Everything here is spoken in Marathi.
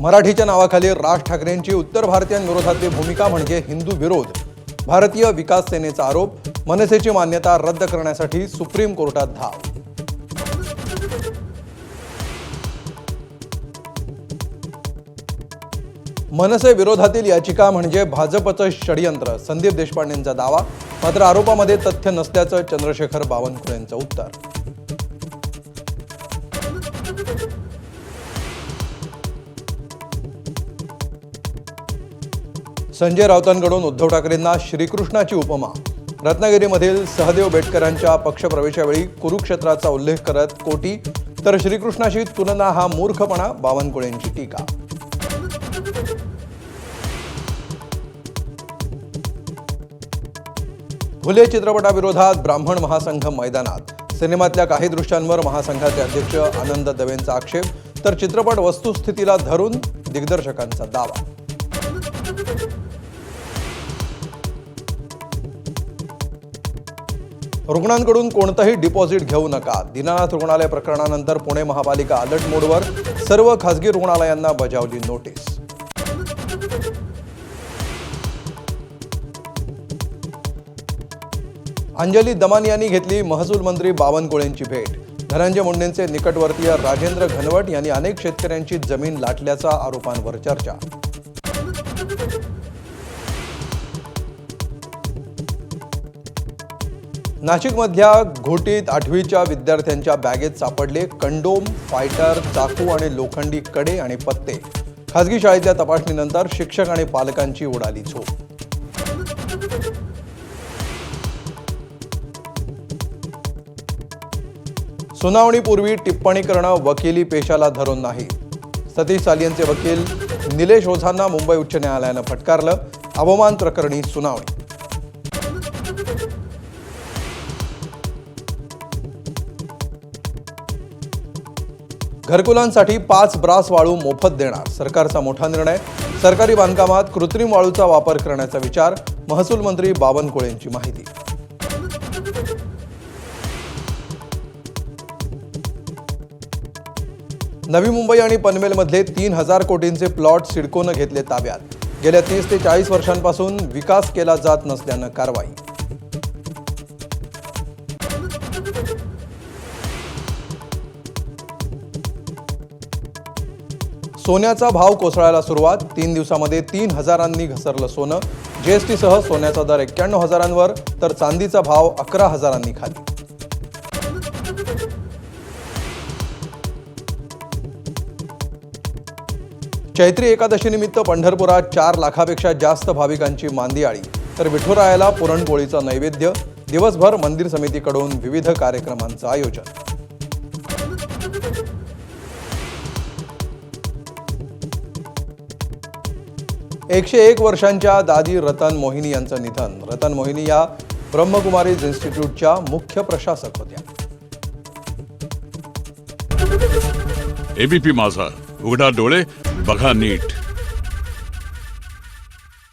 मराठीच्या नावाखाली राज ठाकरेंची उत्तर भारतीयांविरोधातली भूमिका म्हणजे हिंदू विरोध. भारतीय विकास सेनेचा आरोप. मनसेची मान्यता रद्द करण्यासाठी सुप्रीम कोर्टात धाव. मनसे विरोधातील याचिका म्हणजे भाजपचं षडयंत्र. संदीप देशपांडेंचा दावा. मात्र आरोपामध्ये तथ्य नसल्याचं चंद्रशेखर बावनकुळेंचं उत्तर. संजय राऊतांकडून उद्धव ठाकरेंना श्रीकृष्णाची उपमा. रत्नागिरीमधील सहदेव बेटकरांच्या पक्षप्रवेशावेळी कुरुक्षेत्राचा उल्लेख करत कोटी, तर श्रीकृष्णाशी तुलना हा मूर्खपणा. बावनकुळेंची टीका. फुले चित्रपटाविरोधात ब्राह्मण महासंघ मैदानात. सिनेमातल्या काही दृश्यांवर महासंघाचे अध्यक्ष आनंद दवेंचा आक्षेप, तर चित्रपट वस्तुस्थितीला धरून दिग्दर्शकांचा दावा. रुग्णांकडून कोणतंही डिपॉझिट घेऊ नका. दीनानाथ रुग्णालय प्रकरणानंतर पुणे महापालिका अलर्ट मोडवर. सर्व खासगी रुग्णालयांना बजावली नोटीस. अंजली दमानी यांनी घेतली महसूल मंत्री बावनकुळेंची भेट. धनंजय मुंडेंचे निकटवर्तीय राजेंद्र घनवट यांनी अनेक शेतकऱ्यांची जमीन लाटल्याचा आरोपांवर चर्चा. नाशिकमधल्या घोटीत 8वीच्या विद्यार्थ्यांच्या बॅगेत सापडले कंडोम, फायटर, चाकू आणि लोखंडी कडे आणि पत्ते. खासगी शाळेतल्या तपासणीनंतर शिक्षक आणि पालकांची उडाली झोप. सुनावणीपूर्वी टिप्पणी करणं वकिली पेशाला धरून नाही. सतीश सालियनचे वकील निलेश ओझांना मुंबई उच्च न्यायालयानं फटकारलं. अवमान प्रकरणी सुनावणी. घरकुलांसाठी 5 ब्रास वाळू मोफत देणार. सरकारचा मोठा निर्णय. सरकारी बांधकामात कृत्रिम वाळूचा वापर करण्याचा विचार. महसूल मंत्री बावनकुळेंची माहिती. नवी मुंबई आणि पनवेलमधले 3,000 कोटींचे प्लॉट सिडकोनं घेतले ताब्यात. गेल्या 30 ते 40 वर्षांपासून विकास केला जात नसल्यानं कारवाई. सोन्याचा भाव कोसळायला सुरुवात. 3 दिवसामध्ये 3,000 घसरलं सोनं. जीएसटीसह सोन्याचा दर 91,000 तर चांदीचा भाव 11,000 खाली. चैत्री एकादशीनिमित्त पंढरपुरात 4 लाखापेक्षा जास्त भाविकांची मांदियाळी. तर विठुरायाला पुरणपोळीचं नैवेद्य. दिवसभर मंदिर समितीकडून विविध कार्यक्रमांचं आयोजन. एकशे 1 वर्षांच्या दादी रतन मोहिनी यांचं निधन. रतन मोहिनी या ब्रह्मकुमारीज इन्स्टिट्यूटच्या मुख्य प्रशासक होत्या. एबीपी माझा, उघडा डोळे बघा नीट.